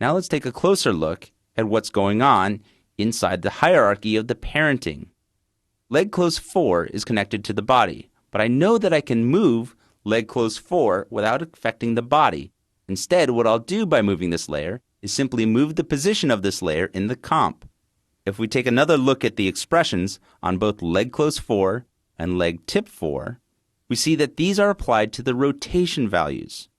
Now let's take a closer look at what's going on inside the hierarchy of the parenting. Leg close 4 is connected to the body, but I know that I can move leg close 4 without affecting the body. Instead, what I'll do by moving this layer is simply move the position of this layer in the comp. If we take another look at the expressions on both leg close 4 and leg tip 4, we see that these are applied to the rotation values.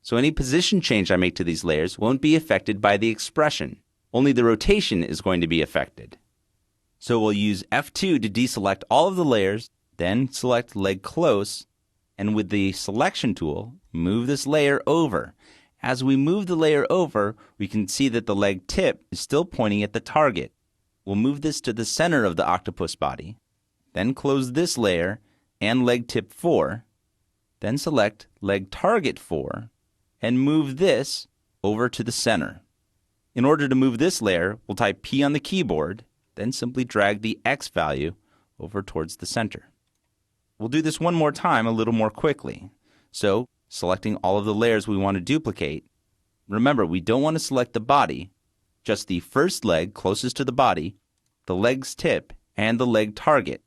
So any position change I make to these layers won't be affected by the expression. Only the rotation is going to be affected. So we'll use F2 to deselect all of the layers, then select leg close, and with the selection tool, move this layer over. As we move the layer over, we can see that the leg tip is still pointing at the target. We'll move this to the center of the octopus body, then close this layer and leg tip 4, then select leg target 4, and move this over to the center. In order to move this layer, we'll type P on the keyboard, then simply drag the X value over towards the center. We'll do this one more time a little more quickly. So, selecting all of the layers we want to duplicate, remember we don't want to select the body, just the first leg closest to the body, the leg's tip, and the leg target.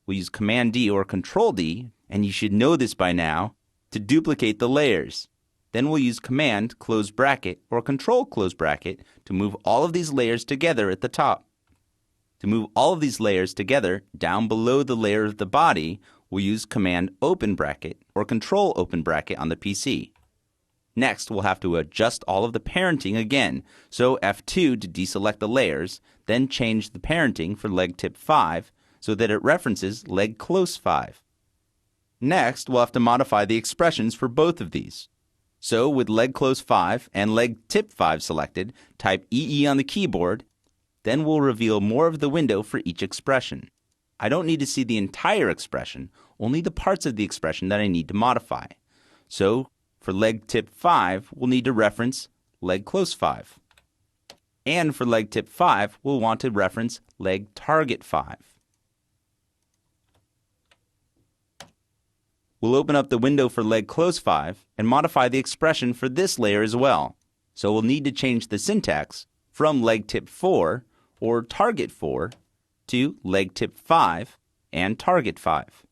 We'll use Command D or Control D, and you should know this by now, to duplicate the layers. Then we'll use Command close bracket or Control close bracket to move all of these layers together at the top. To move all of these layers together down below the layer of the body, we'll use Command open bracket or Control open bracket on the PC. Next, we'll have to adjust all of the parenting again, so F2 to deselect the layers, then change the parenting for leg tip 5 so that it references leg close 5. Next, we'll have to modify the expressions for both of these. So with leg close 5 and leg tip 5 selected, type EE on the keyboard. Then we'll reveal more of the window for each expression. I don't need to see the entire expression, only the parts of the expression that I need to modify. So for leg tip 5, we'll need to reference leg close 5. And for leg tip 5, we'll want to reference leg target 5. We'll open up the window for leg close 5 and modify the expression for this layer as well. So we'll need to change the syntax from leg tip 4 or target 4 to leg tip 5 and target 5.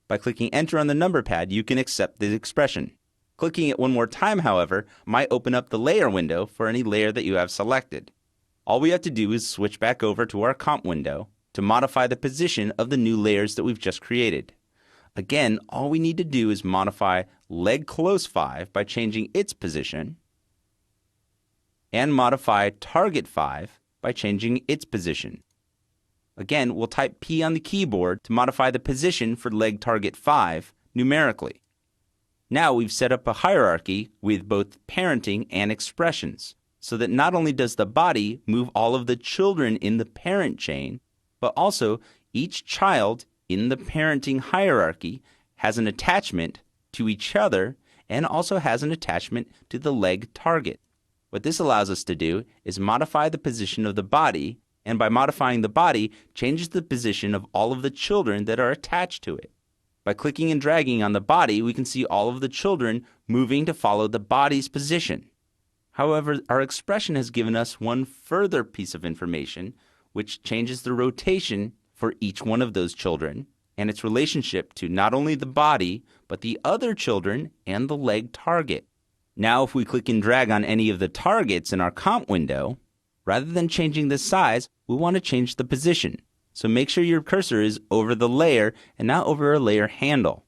By clicking enter on the number pad, you can accept the expression. Clicking it one more time, however, might open up the layer window for any layer that you have selected. All we have to do is switch back over to our comp window to modify the position of the new layers that we've just created. Again, all we need to do is modify leg close 5 by changing its position, and modify target 5 by changing its position. Again, we'll type P on the keyboard to modify the position for leg target 5 numerically. Now we've set up a hierarchy with both parenting and expressions, so that not only does the body move all of the children in the parent chain, but also each child in the parenting hierarchy has an attachment to each other and also has an attachment to the leg target. What this allows us to do is modify the position of the body, and by modifying the body, changes the position of all of the children that are attached to it. By clicking and dragging on the body, we can see all of the children moving to follow the body's position. However, our expression has given us one further piece of information, which changes the rotation for each one of those children and its relationship to not only the body, but the other children and the leg target. Now, if we click and drag on any of the targets in our comp window, rather than changing the size, we want to change the position. So make sure your cursor is over the layer and not over a layer handle.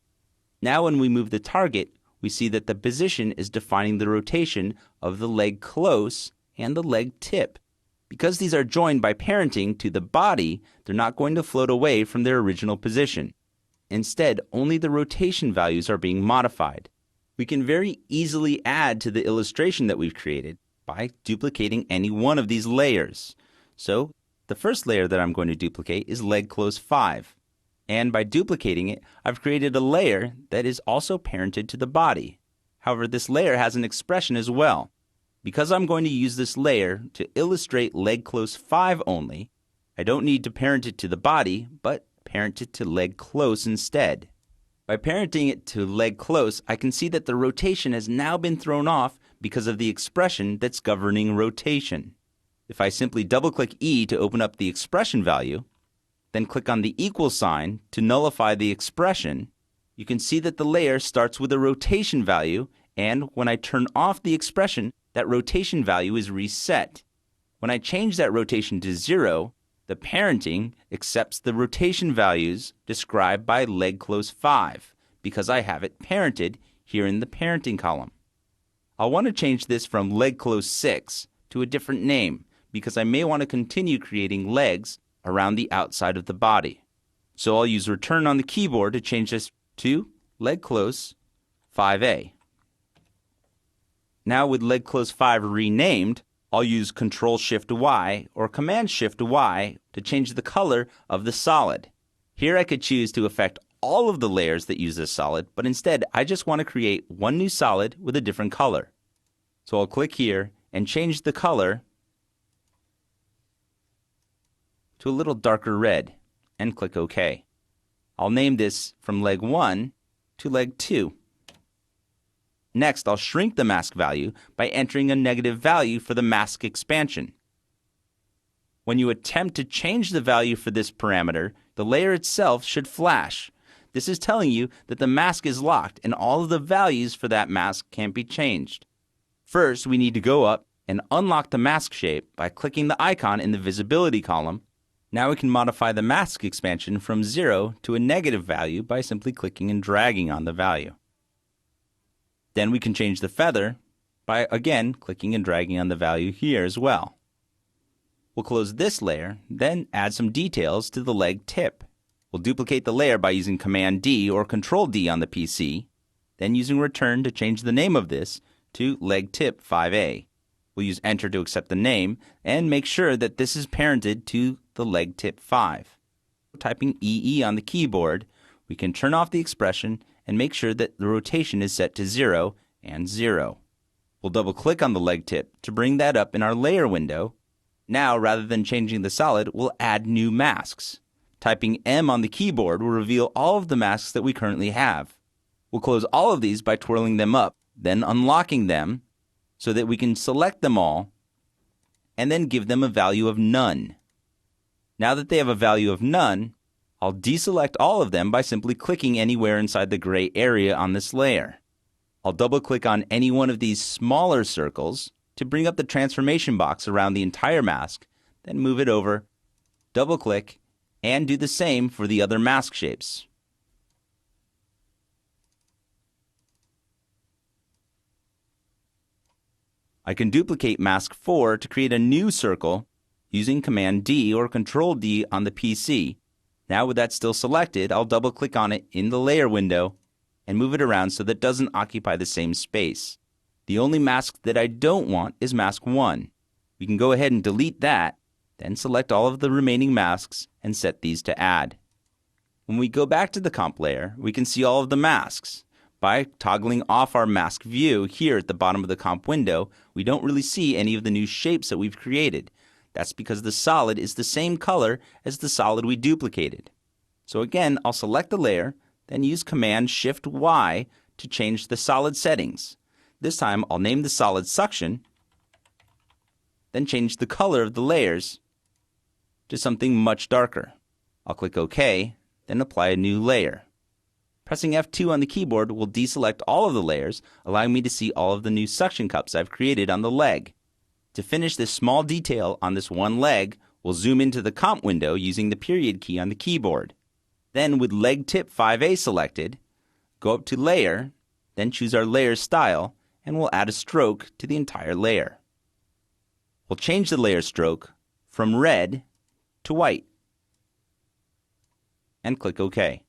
Now when we move the target, we see that the position is defining the rotation of the leg close and the leg tip. Because these are joined by parenting to the body, they're not going to float away from their original position. Instead, only the rotation values are being modified. We can very easily add to the illustration that we've created by duplicating any one of these layers. So the first layer that I'm going to duplicate is leg close 5. And by duplicating it, I've created a layer that is also parented to the body. However, this layer has an expression as well. Because I'm going to use this layer to illustrate leg close 5 only, I don't need to parent it to the body, but parent it to leg close instead. By parenting it to leg close, I can see that the rotation has now been thrown off because of the expression that's governing rotation. If I simply double-click E to open up the expression value, then click on the equal sign to nullify the expression, you can see that the layer starts with a rotation value, and when I turn off the expression, that rotation value is reset. When I change that rotation to 0, the parenting accepts the rotation values described by leg close 5 because I have it parented here in the parenting column. I'll want to change this from leg close 6 to a different name because I may want to continue creating legs around the outside of the body. So I'll use return on the keyboard to change this to leg close 5A. Now with leg close 5 renamed, I'll use Control-Shift-Y or Command-Shift-Y to change the color of the solid. Here I could choose to affect all of the layers that use this solid, but instead I just want to create one new solid with a different color. So I'll click here and change the color to a little darker red and click OK. I'll name this from leg 1 to leg 2. Next, I'll shrink the mask value by entering a negative value for the mask expansion. When you attempt to change the value for this parameter, the layer itself should flash. This is telling you that the mask is locked and all of the values for that mask can't be changed. First, we need to go up and unlock the mask shape by clicking the icon in the visibility column. Now we can modify the mask expansion from 0 to a negative value by simply clicking and dragging on the value. Then we can change the feather by, again, clicking and dragging on the value here as well. We'll close this layer, then add some details to the leg tip. We'll duplicate the layer by using Command-D or Control-D on the PC, then using Return to change the name of this to leg tip 5A. We'll use Enter to accept the name and make sure that this is parented to the leg tip 5. Typing EE on the keyboard, we can turn off the expression and make sure that the rotation is set to 0 and 0. We'll double-click on the leg tip to bring that up in our layer window. Now, rather than changing the solid, we'll add new masks. Typing M on the keyboard will reveal all of the masks that we currently have. We'll close all of these by twirling them up, then unlocking them so that we can select them all and then give them a value of none. Now that they have a value of none, I'll deselect all of them by simply clicking anywhere inside the gray area on this layer. I'll double-click on any one of these smaller circles to bring up the transformation box around the entire mask, then move it over, double-click, and do the same for the other mask shapes. I can duplicate mask 4 to create a new circle using Command-D or Control-D on the PC. Now with that still selected, I'll double-click on it in the layer window and move it around so that it doesn't occupy the same space. The only mask that I don't want is mask 1. We can go ahead and delete that, then select all of the remaining masks and set these to add. When we go back to the comp layer, we can see all of the masks. By toggling off our mask view here at the bottom of the comp window, we don't really see any of the new shapes that we've created. That's because the solid is the same color as the solid we duplicated. So again, I'll select the layer, then use Command-Shift-Y to change the solid settings. This time I'll name the solid Suction, then change the color of the layers to something much darker. I'll click OK, then apply a new layer. Pressing F2 on the keyboard will deselect all of the layers, allowing me to see all of the new suction cups I've created on the leg. To finish this small detail on this one leg, we'll zoom into the comp window using the period key on the keyboard. Then with leg tip 5A selected, go up to Layer, then choose our layer style, and we'll add a stroke to the entire layer. We'll change the layer stroke from red to white and click OK.